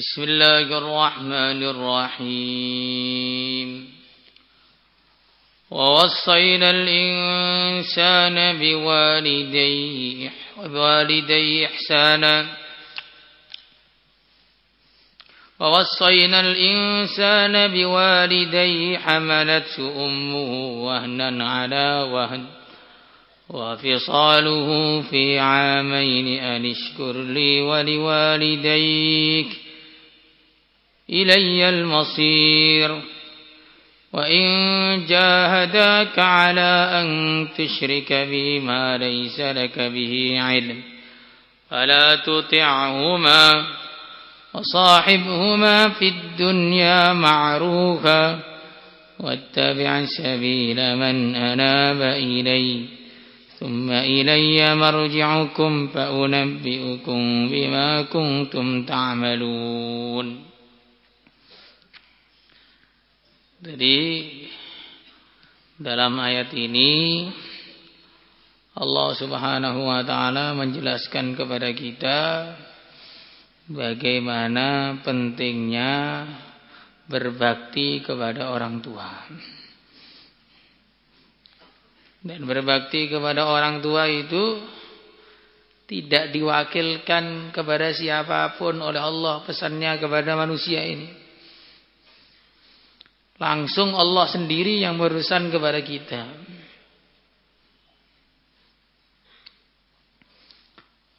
بسم الله الرحمن الرحيم ووصينا الإنسان بوالديه إحسانا ووصينا الإنسان بوالديه حملته أمه وهنا على وهن وفصاله في عامين أن اشكر لي ولوالديك إلي المصير وإن جاهداك على أن تشرك بي ما ليس لك به علم فلا تطعهما وصاحبهما في الدنيا معروفا واتبع سبيل من أناب إلي ثم إلي مرجعكم فأنبئكم بما كنتم تعملون. Jadi dalam ayat ini Allah Subhanahu wa taala menjelaskan kepada kita bagaimana pentingnya berbakti kepada orang tua. Dan berbakti kepada orang tua itu tidak diwakilkan kepada siapapun oleh Allah pesannya kepada manusia ini. Langsung Allah sendiri yang berurusan kepada kita.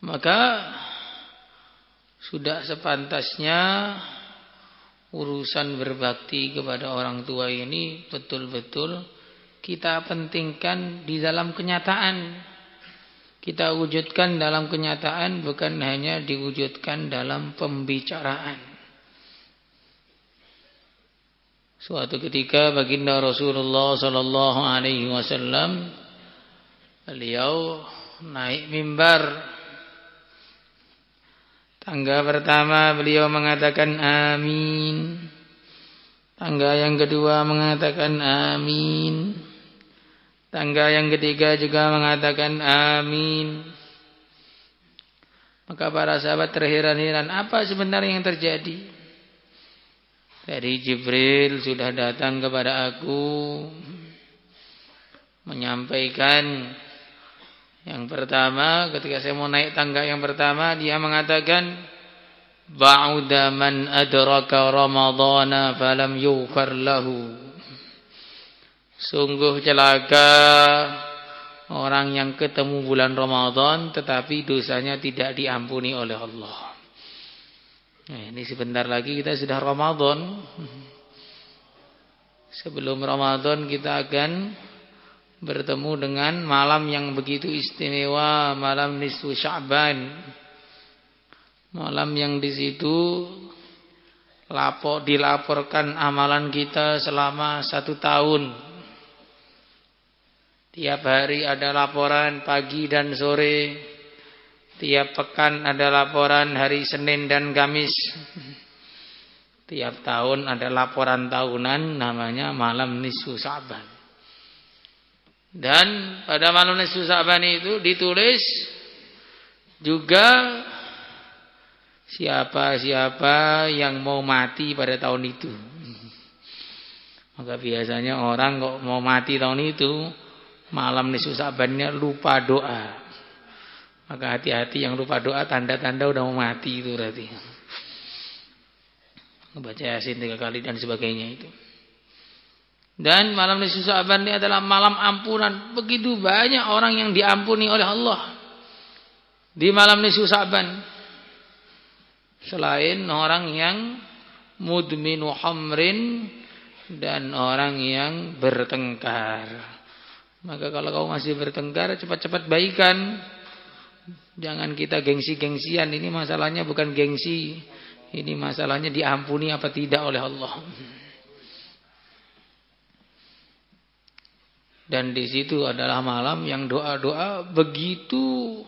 Maka sudah sepantasnya urusan berbakti kepada orang tua ini betul-betul kita pentingkan di dalam kenyataan. Kita wujudkan dalam kenyataan, bukan hanya diwujudkan dalam pembicaraan. Suatu ketika baginda Rasulullah sallallahu alaihi wasallam beliau naik mimbar. Tangga pertama beliau mengatakan amin. Tangga yang kedua mengatakan amin. Tangga yang ketiga juga mengatakan amin. Maka para sahabat terheran-heran, apa sebenarnya yang terjadi? Dari Jibril sudah datang kepada aku menyampaikan yang pertama, ketika saya mau naik tangga yang pertama, dia mengatakan ba'uda man adraka ramadhana falam yughfar lahu. Sungguh celaka orang yang ketemu bulan Ramadan tetapi dosanya tidak diampuni oleh Allah. Nah, ini sebentar lagi kita sudah Ramadan. Sebelum Ramadan kita akan bertemu dengan malam yang begitu istimewa, malam nisfu Sya'ban. Malam yang di situ dilaporkan amalan kita selama 1 tahun. Tiap hari ada laporan pagi dan sore. Tiap pekan ada laporan hari Senin dan Kamis. Tiap tahun ada laporan tahunan namanya malam nisfu Sya'ban. Dan pada malam nisfu Sya'ban itu ditulis juga siapa-siapa yang mau mati pada tahun itu. Maka biasanya orang kok mau mati tahun itu malam nisfu Sya'bannya lupa doa. Maka hati-hati yang lupa doa, tanda-tanda udah mau mati itu berarti. Baca Yasin 3 kali dan sebagainya itu. Dan malam nisfu Sya'ban ini adalah malam ampunan. Begitu banyak orang yang diampuni oleh Allah di malam nisfu Sya'ban. Selain orang yang mudminu hamrin dan orang yang bertengkar. Maka kalau kau masih bertengkar, cepat-cepat baikan. Jangan kita gengsi-gengsian. Ini masalahnya bukan gengsi. Ini masalahnya diampuni apa tidak oleh Allah. Dan di situ adalah malam yang doa-doa begitu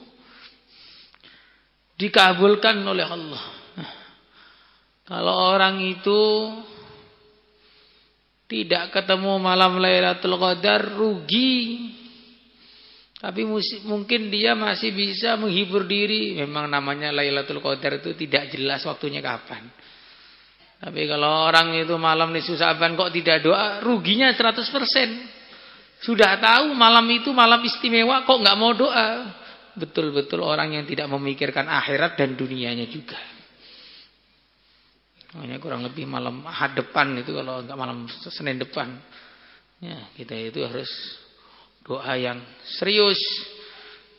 dikabulkan oleh Allah. Kalau orang itu tidak ketemu malam Lailatul Qadar, rugi. Tapi mungkin dia masih bisa menghibur diri. Memang namanya Lailatul Qadar itu tidak jelas waktunya kapan. Tapi kalau orang itu malam nisfu Sa'ban kok tidak doa, ruginya 100%. Sudah tahu malam itu malam istimewa kok nggak mau doa. Betul-betul orang yang tidak memikirkan akhirat dan dunianya juga. Hanya kurang lebih malam Ahad depan itu, kalau enggak malam Senin depan. Ya, kita itu harus doa yang serius.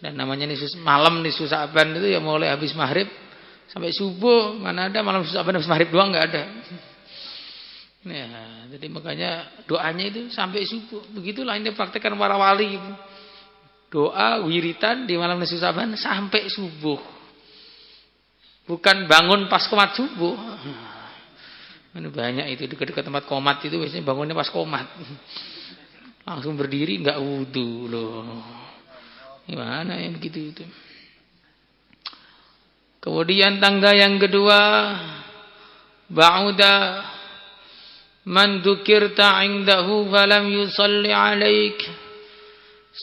Dan namanya malam nisfu Sa'ban itu ya mulai habis maghrib sampai subuh. Mana ada malam nisfu Sa'ban habis maghrib doang, enggak ada. Ya, jadi makanya doanya itu sampai subuh. Begitulah ini praktekkan para wali. Doa wiritan di malam nisfu Sa'ban sampai subuh. Bukan bangun pas qomat subuh. Ini banyak itu dekat-dekat tempat qomat itu biasanya bangunnya pas qomat. Langsung berdiri enggak wudu loh. Gimana yang begitu itu? Kemudian tangga yang kedua, ba'uda man dzukirta 'indahu falam yusalli 'alaik.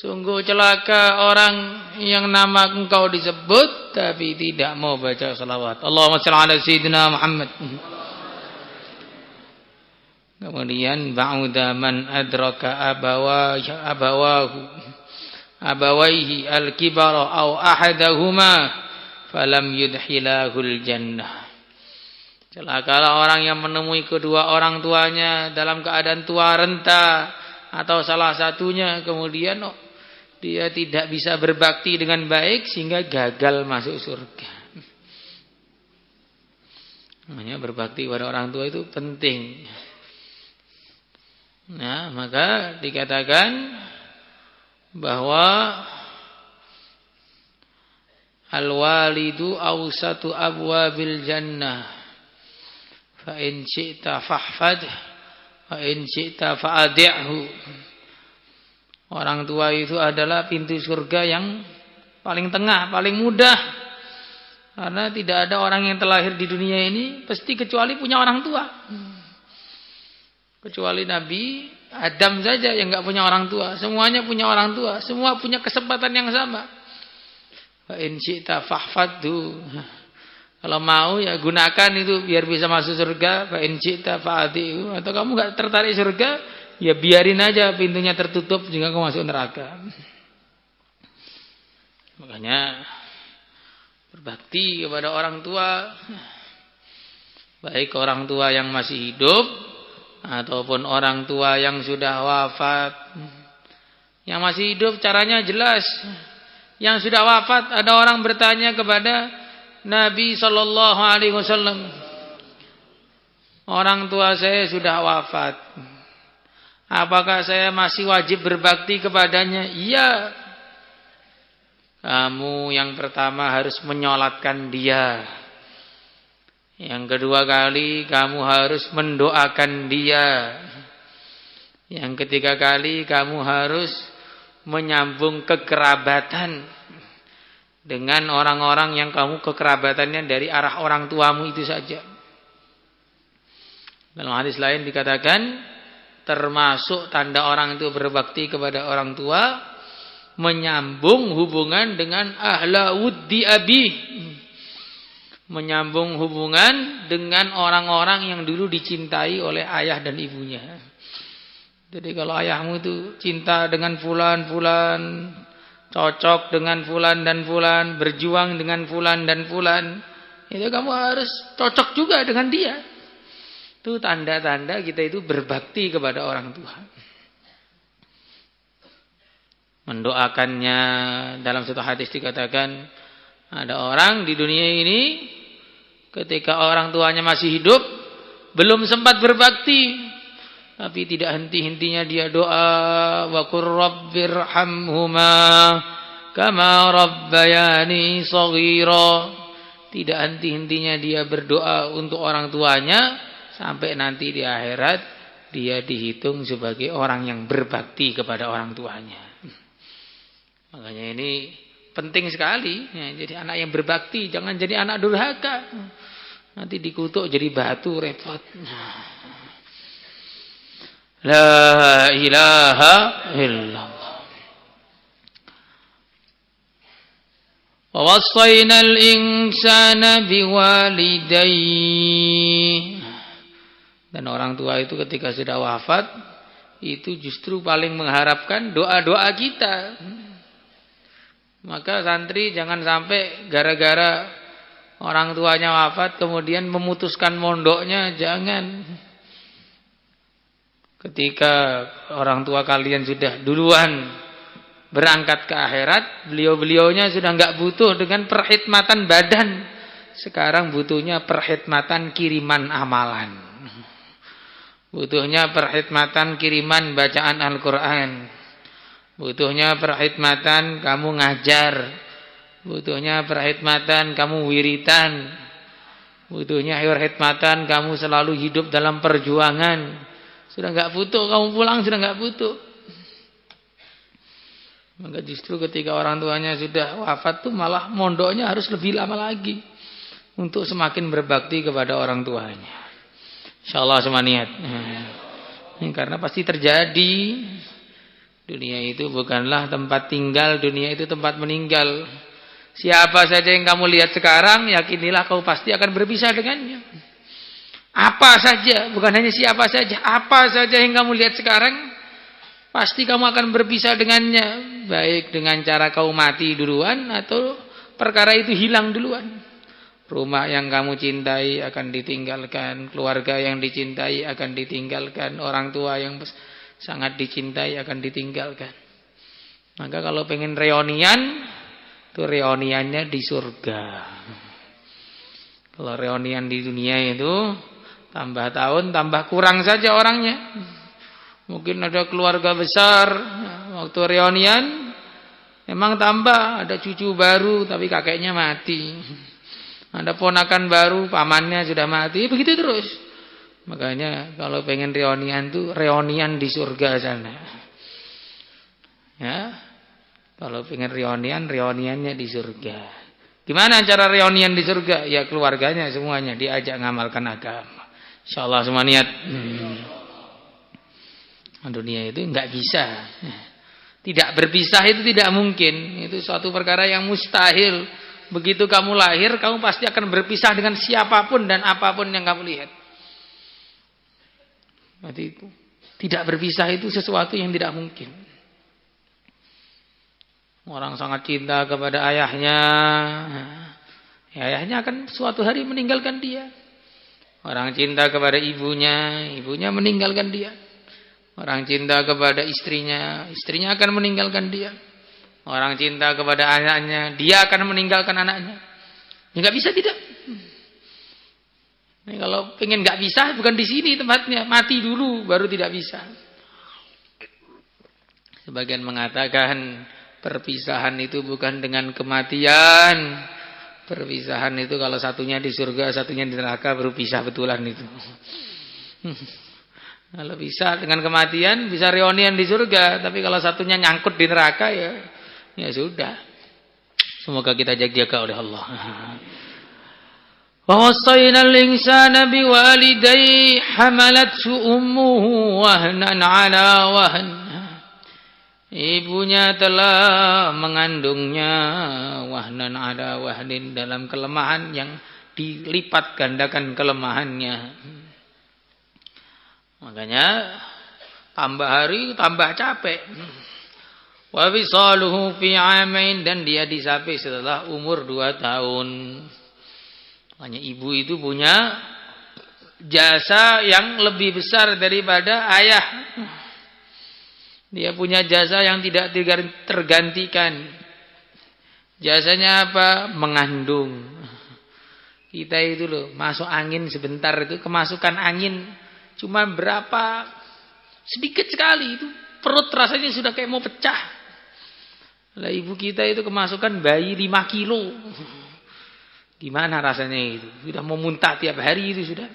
Sungguh celaka orang yang nama engkau disebut tapi tidak mau baca salawat. Allahumma shalli ala sayyidina Muhammad. Kemudian ba'uda man adraka abawaihi al-kibara aw ahadahuma falam yudkhilahul jannah. Celakalah orang yang menemui kedua orang tuanya dalam keadaan tua renta atau salah satunya, kemudian dia tidak bisa berbakti dengan baik sehingga gagal masuk surga. Makanya berbakti kepada orang tua itu penting. Nah, maka dikatakan bahwa al-walidu awsatu abwabil jannah fa in syi'ta fahfad fa in syi'ta fa'adi'hu. Orang tua itu adalah pintu surga yang paling tengah, paling mudah. Karena tidak ada orang yang terlahir di dunia ini pasti kecuali punya orang tua. Kecuali Nabi Adam saja yang enggak punya orang tua. Semuanya punya orang tua. Semua punya kesempatan yang sama. Fa in syi'ta fahfadhu. Kalau mau ya gunakan itu biar bisa masuk surga. Fa in syi'ta fa'adhi'hu. Atau kamu enggak tertarik surga, ya biarin aja pintunya tertutup sehingga kamu masuk neraka. Makanya berbakti kepada orang tua, baik orang tua yang masih hidup ataupun orang tua yang sudah wafat. Yang masih hidup caranya jelas. Yang sudah wafat, ada orang bertanya kepada Nabi sallallahu alaihi wasallam, orang tua saya sudah wafat, apakah saya masih wajib berbakti kepadanya? Iya. Kamu yang pertama harus menyolatkan dia. Yang kedua kali kamu harus mendoakan dia. Yang ketiga kali kamu harus menyambung kekerabatan dengan orang-orang yang kamu kekerabatannya dari arah orang tuamu itu saja. Dalam hadis lain dikatakan termasuk tanda orang itu berbakti kepada orang tua, menyambung hubungan dengan ahla wuddi abi. Menyambung hubungan dengan orang-orang yang dulu dicintai oleh ayah dan ibunya. Jadi kalau ayahmu itu cinta dengan fulan-fulan, cocok dengan fulan dan fulan, berjuang dengan fulan dan fulan, itu kamu harus cocok juga dengan dia. Itu tanda-tanda kita itu berbakti kepada orang tua. Mendoakannya, dalam satu hadis dikatakan ada orang di dunia ini ketika orang tuanya masih hidup belum sempat berbakti, tapi tidak henti-hentinya dia doa, wa qur rabbirhamhuma kama rabbayani shaghira. Tidak henti-hentinya dia berdoa untuk orang tuanya sampai nanti di akhirat dia dihitung sebagai orang yang berbakti kepada orang tuanya. Makanya ini penting sekali ya, jadi anak yang berbakti, jangan jadi anak durhaka. Nanti dikutuk jadi batu, repot. La ilaha illallah. Wa wassaynal insana biwalidayhi Dan orang tua itu ketika sudah wafat, itu justru paling mengharapkan doa-doa kita. Maka santri jangan sampai gara-gara orang tuanya wafat kemudian memutuskan mondoknya, jangan. Ketika orang tua kalian sudah duluan berangkat ke akhirat, beliau-beliaunya sudah enggak butuh dengan perkhidmatan badan. Sekarang butuhnya perkhidmatan kiriman amalan. Butuhnya perkhidmatan kiriman bacaan Al-Quran. Butuhnya perkhidmatan kamu ngajar. Butuhnya perkhidmatan kamu wiritan. Butuhnya perkhidmatan kamu selalu hidup dalam perjuangan. Sudah enggak butuh, kamu pulang sudah enggak butuh. Maka justru ketika orang tuanya sudah wafat tuh malah mondoknya harus lebih lama lagi untuk semakin berbakti kepada orang tuanya. Insyaallah semaniat. Karena pasti terjadi. Dunia itu bukanlah tempat tinggal, dunia itu tempat meninggal. Siapa saja yang kamu lihat sekarang, yakinilah kau pasti akan berpisah dengannya. Apa saja, bukan hanya siapa saja, apa saja yang kamu lihat sekarang, pasti kamu akan berpisah dengannya. Baik dengan cara kau mati duluan atau perkara itu hilang duluan. Rumah yang kamu cintai akan ditinggalkan, keluarga yang dicintai akan ditinggalkan, orang tua yang sangat dicintai akan ditinggalkan. Maka kalau pengen reunian, itu reuniannya di surga. Kalau reunian di dunia itu tambah tahun tambah kurang saja orangnya. Mungkin ada keluarga besar, waktu reunian memang tambah, ada cucu baru tapi kakeknya mati. Ada ponakan baru, pamannya sudah mati, begitu terus. Makanya kalau pengen reunian tuh reunian di surga sana. Ya. Kalau pengen reunian, reuniannya di surga. Gimana cara reunian di surga? Ya keluarganya semuanya diajak ngamalkan agama. Insyaallah semua niat. Dunia itu enggak bisa. Tidak berpisah itu tidak mungkin. Itu suatu perkara yang mustahil. Begitu kamu lahir, kamu pasti akan berpisah dengan siapapun dan apapun yang kamu lihat. Berarti itu tidak berpisah itu sesuatu yang tidak mungkin. Orang sangat cinta kepada ayahnya, ayahnya akan suatu hari meninggalkan dia. Orang cinta kepada ibunya, ibunya meninggalkan dia. Orang cinta kepada istrinya, istrinya akan meninggalkan dia. Orang cinta kepada anaknya, dia akan meninggalkan anaknya. Ya nggak bisa tidak. Nah, kalau pengen nggak bisa, bukan di sini tempatnya. Mati dulu, baru tidak bisa. Sebagian mengatakan perpisahan itu bukan dengan kematian. Perpisahan itu kalau satunya di surga, satunya di neraka, baru pisah betulan itu. Kalau bisa dengan kematian, bisa reunian di surga. Tapi kalau satunya nyangkut di neraka, ya sudah. Semoga kita jaga oleh Allah. Wa wasainal insana biwalidayhi hamalathu ummuhu wahnan ala wahn. Ibunya telah mengandungnya wahnan ala wahnin, dalam kelemahan yang dilipat gandakan kelemahannya. Makanya tambah hari tambah capek. Wa bisaluhu fi 'amain, dan dia disapi setelah umur 2 tahun. Makanya ibu itu punya jasa yang lebih besar daripada ayah. Dia punya jasa yang tidak tergantikan. Jasanya apa? Mengandung. Kita itu loh, masuk angin sebentar itu, kemasukan angin cuma berapa, sedikit sekali itu perut rasanya sudah kayak mau pecah. Lah ibu kita itu kemasukan bayi 5 kilo. Gimana rasanya itu? Sudah mau muntah tiap hari itu sudah.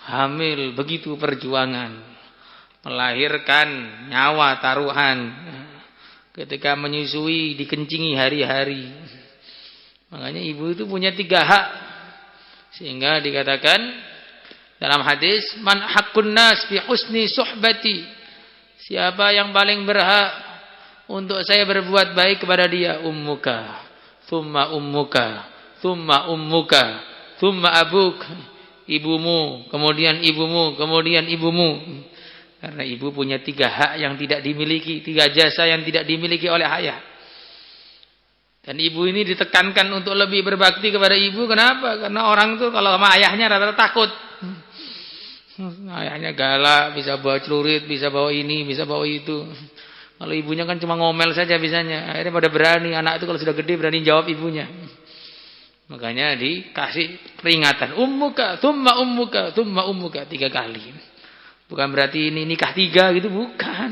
Hamil, begitu perjuangan. Melahirkan, nyawa taruhan. Ketika menyusui dikencingi hari-hari. Makanya ibu itu punya 3 hak. Sehingga dikatakan dalam hadis, man haqqun nas bi husni suhbati. Siapa yang paling berhak untuk saya berbuat baik kepada dia? Ummuka, thumma ummuka, thumma ummuka, thumma abuk. ibumu, kemudian ibumu, kemudian ibumu. Karena ibu punya 3 hak yang tidak dimiliki, 3 jasa yang tidak dimiliki oleh ayah. Dan ibu ini ditekankan untuk lebih berbakti kepada ibu. Kenapa? Karena orang tuh kalau sama ayahnya rata-rata takut. Ayahnya galak, bisa bawa celurit, bisa bawa ini, bisa bawa itu. Kalau ibunya kan cuma ngomel saja bisanya. Akhirnya pada berani. Anak itu kalau sudah gede berani jawab ibunya. Makanya dikasih peringatan. Ummuka, thumma ummuka, thumma ummuka. 3 kali. Bukan berarti ini nikah 3 gitu. Bukan.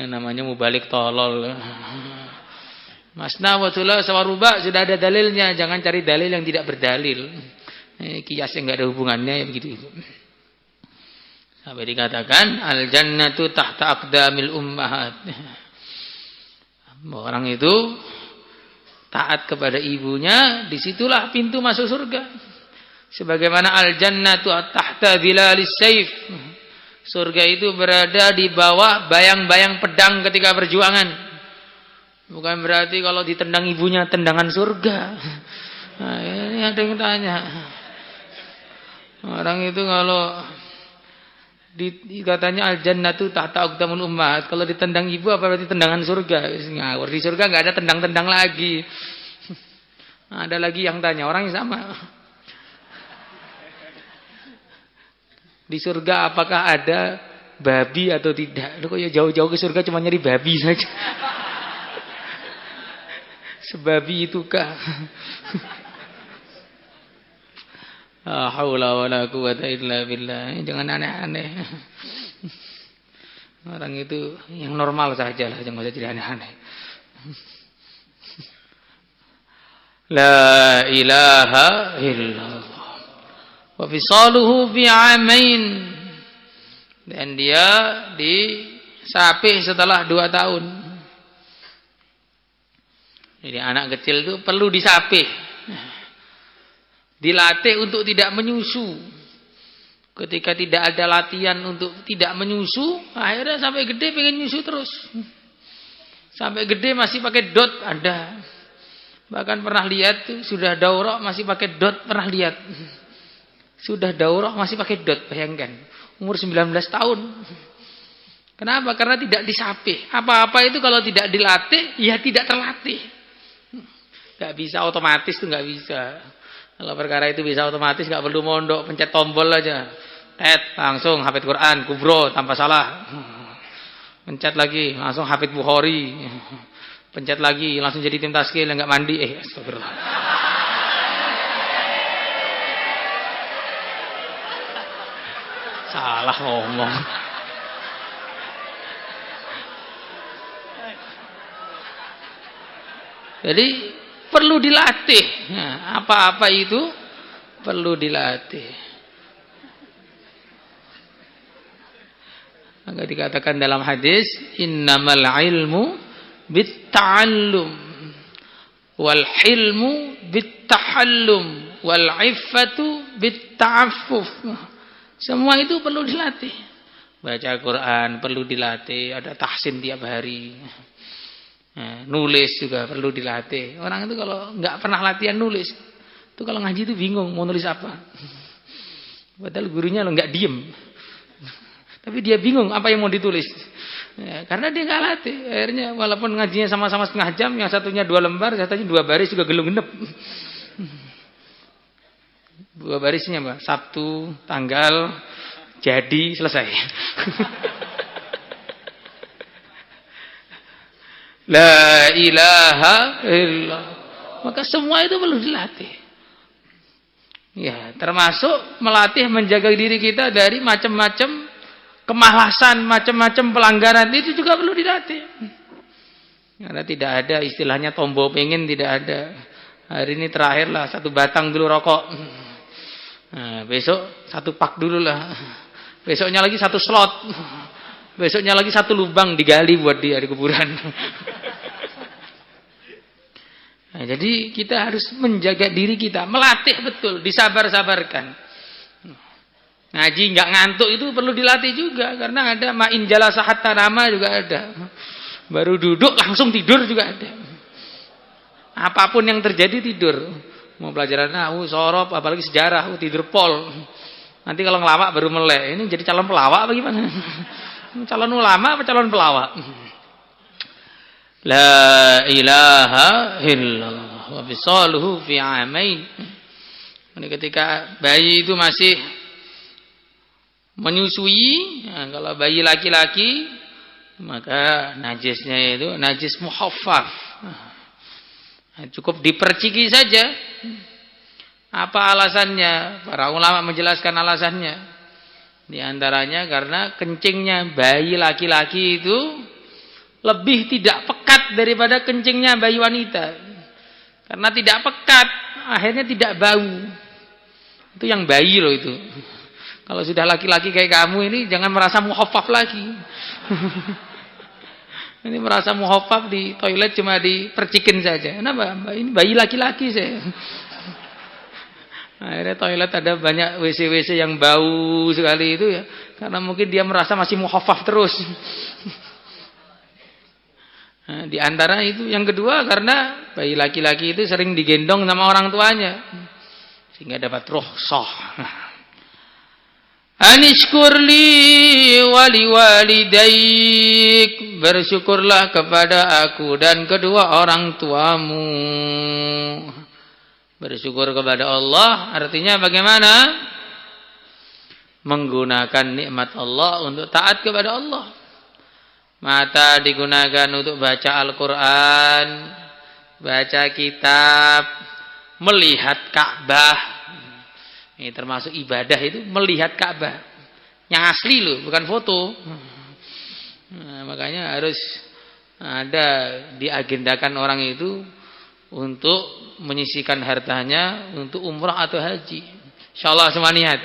Namanya mubalik tolol. Masna wa thulatsa wa ruba' sudah ada dalilnya, jangan cari dalil yang tidak berdalil. Kias yang enggak ada hubungannya ya begitu itu. Sampai dikatakan al jannatu tahta aqdamil ummahat. Orang itu taat kepada ibunya, disitulah pintu masuk surga. Sebagaimana al jannatu tahta dhilalis saif. Surga itu berada di bawah bayang-bayang pedang ketika perjuangan. Bukan berarti kalau ditendang ibunya tendangan surga. Nah, ini ada yang tanya. Orang itu kalau katanya al-jannatu tahta aqdamul ummahat, kalau ditendang ibu apa berarti tendangan surga? Ngawur, di surga enggak ada tendang-tendang lagi. Ada lagi yang tanya, orang yang sama. Di surga apakah ada babi atau tidak? Lu kok ya jauh-jauh ke surga cuma nyari babi saja. Sebabi itukah? La haula wala quwata illa billah. Jangan aneh-aneh. Orang itu yang normal sajalah, jangan usah jadi aneh-aneh. La ilaha illallah. Wa fisaluhu bi'amain. Dan dia disapih setelah 2 tahun. Jadi anak kecil itu perlu disapih. Dilatih untuk tidak menyusu. Ketika tidak ada latihan untuk tidak menyusu, akhirnya sampai gede pengen nyusu terus. Sampai gede masih pakai dot ada. Bahkan pernah lihat tuh, sudah daurah masih pakai dot, pernah lihat. Sudah daurah masih pakai dot, bayangkan. Umur 19 tahun. Kenapa? Karena tidak disapih. Apa-apa itu kalau tidak dilatih, ya tidak terlatih. Gak bisa otomatis tuh, gak bisa. Kalau perkara itu bisa otomatis, gak perlu mondok, pencet tombol aja. Langsung hafid Quran, kubro tanpa salah. Pencet lagi, langsung hafid Bukhari. Pencet lagi, langsung jadi tim taskil yang gak mandi. Astagfirullah. Salah ngomong. Jadi perlu dilatih. Nah, apa-apa itu perlu dilatih. Maka dikatakan dalam hadis, innamal ilmu bitta'allum wal hilmu bittahallum wal iffatu bitta'affuf. Semua itu perlu dilatih. Baca Quran perlu dilatih, ada tahsin tiap hari. Nulis juga perlu dilatih. Orang itu kalau nggak pernah latihan nulis, itu kalau ngaji itu bingung mau nulis apa. Padahal gurunya lo nggak diem, tapi dia bingung apa yang mau ditulis. Karena dia nggak latih. Akhirnya walaupun ngajinya sama-sama setengah jam, yang satunya 2 lembar, satunya 2 baris juga gelung genep. 2 barisnya Mbak, Sabtu, tanggal, jadi, selesai. La ilaha illallah. Maka semua itu perlu dilatih. Ya, termasuk melatih menjaga diri kita dari macam-macam kemalasan, macam-macam pelanggaran, itu juga perlu dilatih. Karena tidak ada istilahnya tombol pengen, tidak ada. Hari ini terakhirlah 1 batang dulu rokok. Nah, besok 1 pak dulu lah. Besoknya lagi 1 slot. Besoknya lagi 1 lubang digali buat dia di kuburan. Nah, jadi kita harus menjaga diri kita, melatih betul, disabar-sabarkan. Ngaji nggak ngantuk itu perlu dilatih juga, karena ada ma'in jalasa hatta nama juga ada. Baru duduk langsung tidur juga ada. Apapun yang terjadi tidur. Mau pelajaran nahu, sorof, apalagi sejarah, tidur pol. Nanti kalau ngelawak baru melek. Ini jadi calon pelawak apa gimana? Calon ulama apa calon pelawak? La ilaha illallah wa bisaluhu fi amain. Ini ketika bayi itu masih menyusui, nah, kalau bayi laki-laki maka najisnya itu najis muhaffaf. Nah, cukup diperciki saja. Apa alasannya? Para ulama menjelaskan alasannya. Di antaranya karena kencingnya bayi laki-laki itu lebih tidak pekat daripada kencingnya bayi wanita. Karena tidak pekat, akhirnya tidak bau. Itu yang bayi loh itu. Kalau sudah laki-laki kayak kamu ini jangan merasa muhaffaf lagi. Ini merasa muhaffaf di toilet cuma dipercikin saja. Kenapa? Ini bayi laki-laki saya. Akhirnya toilet ada banyak WC-WC yang bau sekali itu ya. Karena mungkin dia merasa masih muhaffaf terus. Nah, di antara itu yang kedua karena bayi laki-laki itu sering digendong sama orang tuanya. Sehingga dapat rukhsah. Anishkurli wali walidaik, bersyukurlah kepada aku dan kedua orang tuamu. Bersyukur kepada Allah artinya bagaimana? Menggunakan nikmat Allah untuk taat kepada Allah. Mata digunakan untuk baca Al-Quran, baca kitab, melihat Ka'bah. Ini termasuk ibadah itu melihat Ka'bah. Yang asli loh, bukan foto. Nah, makanya harus ada diagendakan orang itu untuk menyisihkan hartanya untuk umrah atau haji. Insyaallah semua niat.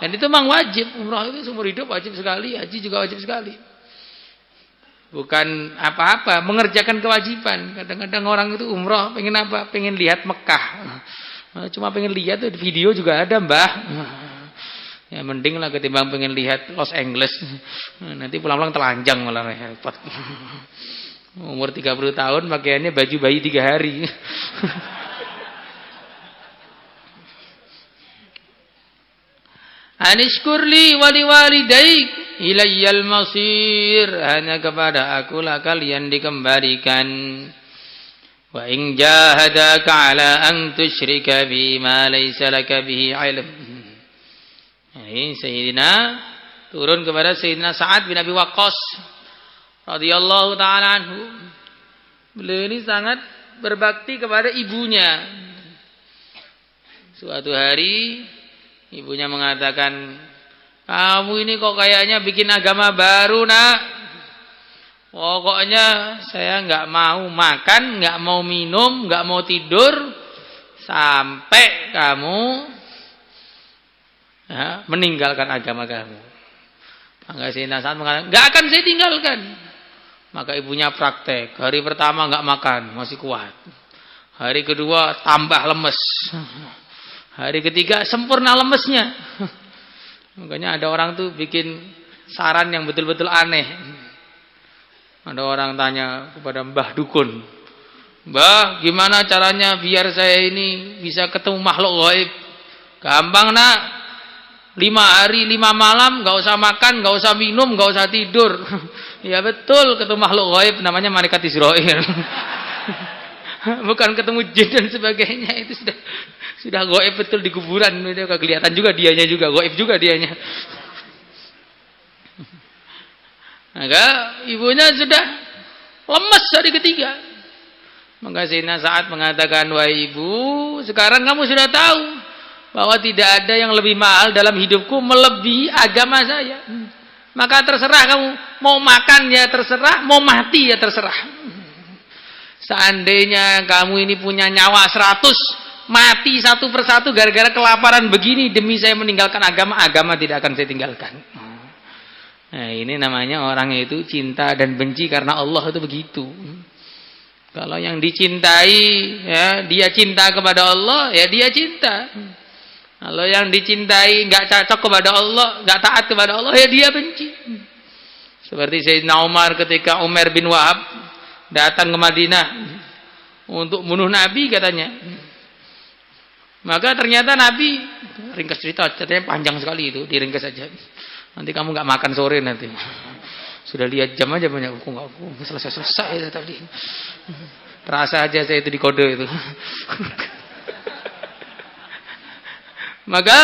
Dan itu memang wajib. Umrah itu seumur hidup wajib sekali, haji juga wajib sekali. Bukan apa-apa, mengerjakan kewajiban. Kadang-kadang orang itu umrah pengen apa? Pengen lihat Mekah. Cuma pengen lihat tuh video juga ada, Mbah. Ya mending lah ketimbang pengen lihat Los Angeles. Nanti pulang-pulang telanjang malah repot. Umur 30 tahun pakaiannya baju bayi 3 hari. Anishkurli wali walidaik ilayyal masir, hanya kepada akulah kalian dikembalikan. Wa in jahadaka ala an tusyrika bi ma laysa laka bihi ilm. Ini Sayyidina turun kepada Sayyidina Sa'ad bin Abi Waqqas radhiyallahu taala anhu. Beliau ini sangat berbakti kepada ibunya. Suatu hari ibunya mengatakan, "Kamu ini kok kayaknya bikin agama baru, Nak. Pokoknya saya nggak mau makan, nggak mau minum, nggak mau tidur sampai kamu ya, meninggalkan agama kamu." Maka Sayyidina Sa'ad mengatakan, "Nggak akan saya tinggalkan." Maka ibunya praktek. Hari pertama nggak makan, masih kuat. Hari kedua tambah lemes. Hari ketiga sempurna lemesnya. Makanya ada orang tuh bikin saran yang betul-betul aneh. Ada orang tanya kepada Mbah Dukun, "Mbah, gimana caranya biar saya ini bisa ketemu makhluk gaib?" "Gampang, Nak. 5 hari 5 malam gak usah makan, gak usah minum, gak usah tidur." Ya betul, ketemu makhluk gaib namanya malaikat Israil. Bukan ketemu jin dan sebagainya. Itu sudah gaib betul di kuburan. Itu kelihatan juga dianya juga, gaib juga dianya. Maka ibunya sudah lemes hari ketiga. Maka Sayyidina Sa'ad mengatakan, "Wahai ibu, sekarang kamu sudah tahu bahwa tidak ada yang lebih mahal dalam hidupku melebihi agama saya. Maka terserah kamu mau makan ya terserah, mau mati ya terserah. Seandainya kamu ini punya nyawa 100, mati satu persatu gara-gara kelaparan begini demi saya meninggalkan agama, agama tidak akan saya tinggalkan." Nah, ini namanya orang itu cinta dan benci karena Allah itu begitu. Kalau yang dicintai ya dia cinta kepada Allah, ya dia cinta. Kalau yang dicintai enggak cocok kepada Allah, enggak taat kepada Allah, ya dia benci. Seperti Sayyidina Umar ketika Umar bin Wahab datang ke Madinah untuk bunuh Nabi katanya. Maka ternyata Nabi, ringkas cerita, ceritanya panjang sekali itu, diringkas saja. Nanti kamu nggak makan sore nanti. Sudah lihat jam aja banyak, aku nggak selesai itu tadi. Terasa aja saya itu di kode itu. Maka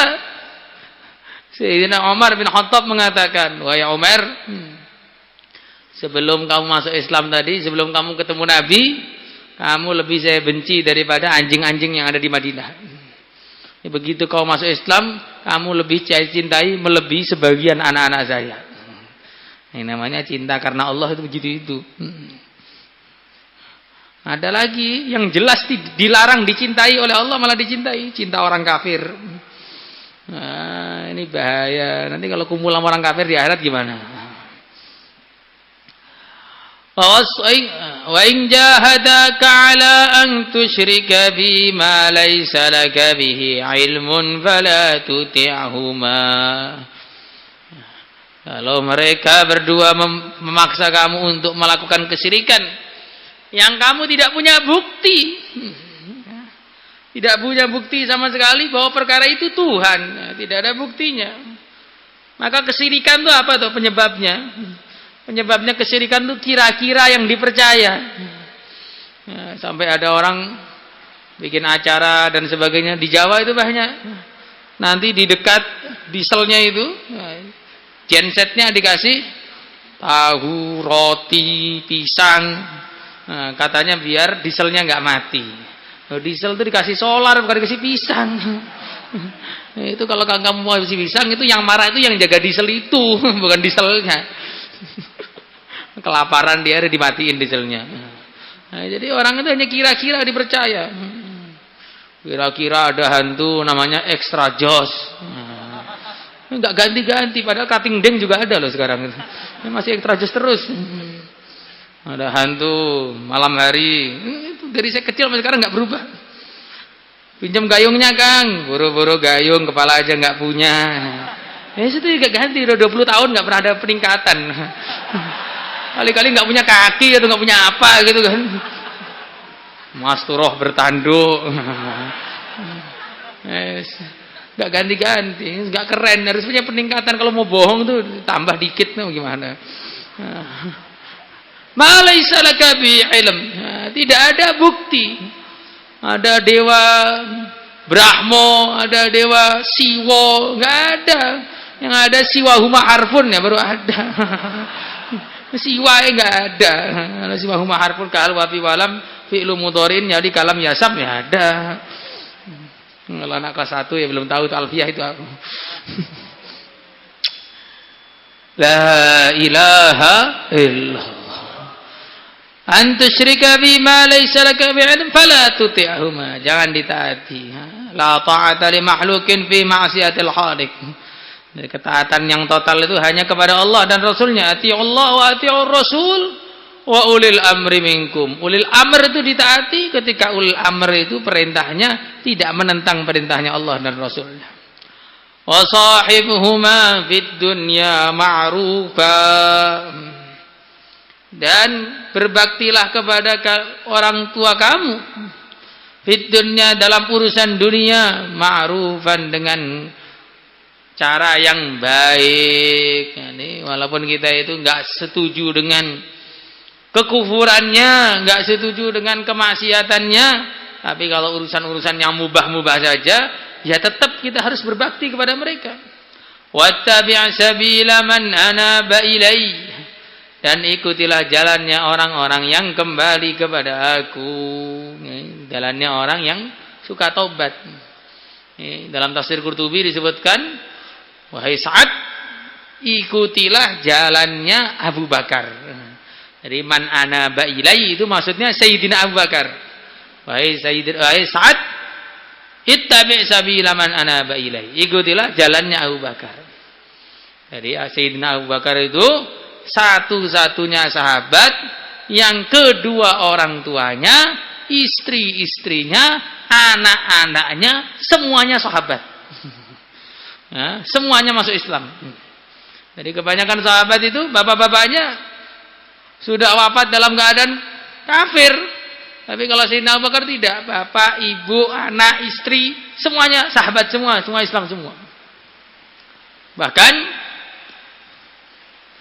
Sayyidina Umar bin Khattab mengatakan, wahai Umar, sebelum kamu masuk Islam tadi, sebelum kamu ketemu Nabi, kamu lebih saya benci daripada anjing-anjing yang ada di Madinah. Begitu kau masuk Islam, kamu lebih saya cintai melebihi sebagian anak-anak saya. Ini namanya cinta karena Allah itu begitu itu. Ada lagi yang jelas dilarang dicintai oleh Allah malah dicintai, cinta orang kafir. Nah, ini bahaya. Nanti kalau kumpul sama orang kafir di akhirat gimana? Wa in jahadaka ala an tusyrika bima laysa laka bihi ilmun fala tuti'huma. Kalau mereka berdua memaksa kamu untuk melakukan kesyirikan yang kamu tidak punya bukti, tidak punya bukti sama sekali bahwa perkara itu Tuhan, tidak ada buktinya. Maka kesyirikan itu apa tuh penyebabnya? Penyebabnya kesyirikan itu kira-kira yang dipercaya. Sampai ada orang bikin acara dan sebagainya di Jawa itu banyak. Nanti di dekat dieselnya itu, gensetnya dikasih tahu, roti, pisang. Katanya biar dieselnya nggak mati. Diesel itu dikasih solar, bukan dikasih pisang. Itu kalau kamu mau kasih pisang, itu yang marah itu yang jaga diesel itu, bukan dieselnya. Kelaparan dia ada dimatiin dieselnya. Nah, jadi orang itu hanya kira-kira dipercaya. Kira-kira ada hantu namanya extra jos. Nggak ganti-ganti, padahal cutting deng juga ada loh sekarang. Masih extra jos terus. Ada hantu malam hari. Itu dari saya kecil sampai sekarang nggak berubah. Pinjam gayungnya Kang, buru-buru gayung, kepala aja nggak punya. Itu juga ganti, udah 20 tahun nggak pernah ada peningkatan. Kali-kali nggak punya kaki atau nggak punya apa gitu kan. Mas Turoh bertanduk. Nggak ganti-ganti, nggak keren. Harus punya peningkatan. Kalau mau bohong tuh tambah dikit, tuh gimana? Malaysa laka bi ilm. Tidak ada bukti. Ada dewa Brahmo, ada dewa Siwa, enggak ada. Yang ada Siwa huma harfun ya baru ada. Siwa enggak ada. Kalau Siwa huma harfun kal wa fi walam fi'lu mudharin jadi kalam yasam ya ada. Kalau anak kelas 1 ya belum tahu itu alfiah itu aku. La ilaha illallah. An tusyrika bima laysa laka bi'ilm fala tuti'huma. Jangan ditaati. La ta'ata li makhluqin fi ma'siyatil khaliq. Jadi ketaatan yang total itu hanya kepada Allah dan Rasulnya. Ati'ullah wa ati'ur Rasul wa ulil amri minkum. Ulil amr itu ditaati ketika ulil amr itu perintahnya tidak menentang perintahnya Allah dan Rasulnya. Wa sahibuhuma fid dunya ma'rufa. Dan berbaktilah kepada orang tua kamu fid dunya dalam urusan dunia ma'rufan dengan cara yang baik. Ini walaupun kita itu enggak setuju dengan kekufurannya, enggak setuju dengan kemaksiatannya, tapi kalau urusan-urusan yang mubah-mubah saja, ya tetap kita harus berbakti kepada mereka. Wattabi' sabila man anaba ilai. Dan ikutilah jalannya orang-orang yang kembali kepada aku. Jalannya orang yang suka taubat. Dalam tafsir Qurtubi disebutkan, wahai Sa'ad, ikutilah jalannya Abu Bakar. Jadi man anaba ilai itu maksudnya Sayyidina Abu Bakar. Wahai Sa'ad, ittabi' sabila man anaba ilai. Ikutilah jalannya Abu Bakar. Jadi Sayyidina Abu Bakar itu satu-satunya sahabat yang kedua orang tuanya, istri-istrinya, anak-anaknya semuanya sahabat. Ya, semuanya masuk Islam. Jadi kebanyakan sahabat itu bapak-bapaknya sudah wafat dalam keadaan kafir. Tapi kalau Sayyidina Abu Bakar tidak, bapak, ibu, anak, istri semuanya sahabat semua Islam semua. Bahkan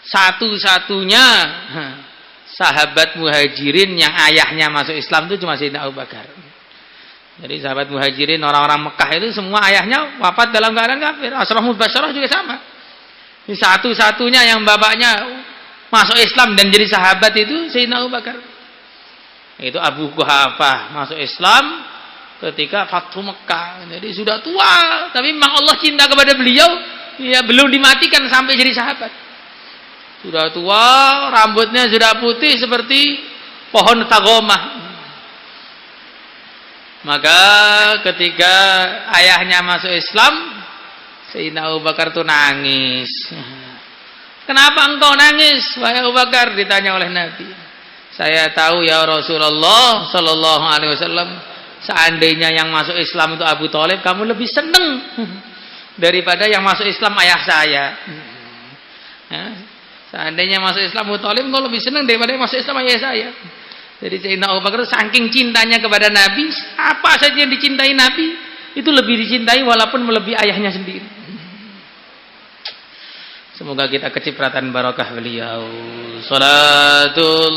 satu-satunya sahabat muhajirin yang ayahnya masuk Islam itu cuma Sayyidina Abu Bakar. Jadi sahabat muhajirin orang-orang Mekah itu semua ayahnya wafat dalam keadaan kafir. Asyraful Mubasysyarah juga sama. Ini satu-satunya yang bapaknya masuk Islam dan jadi sahabat itu Sayyidina Abu Bakar. Itu Abu Quhafah masuk Islam ketika Fathu Mekah. Jadi sudah tua, tapi memang Allah cinta kepada beliau, ya belum dimatikan sampai jadi sahabat. Sudah tua, rambutnya sudah putih seperti pohon tagomah. Maka ketika ayahnya masuk Islam, Sayyidina Abu Bakar itu nangis. Kenapa engkau nangis, wahai Abu Bakar? Ditanya oleh Nabi. Saya tahu ya Rasulullah Sallallahu Alaihi Wasallam, seandainya yang masuk Islam itu Abu Thalib, kamu lebih senang daripada yang masuk Islam ayah saya. Seandainya masuk Islam Abu Thalib, engkau lebih senang daripada yang masuk Islam ayah saya. Jadi Sayyidina Abu Bakar saking cintanya kepada Nabi, apa saja yang dicintai Nabi itu lebih dicintai walaupun melebihi ayahnya sendiri. Semoga kita kecipratan barakah beliau. Salatullah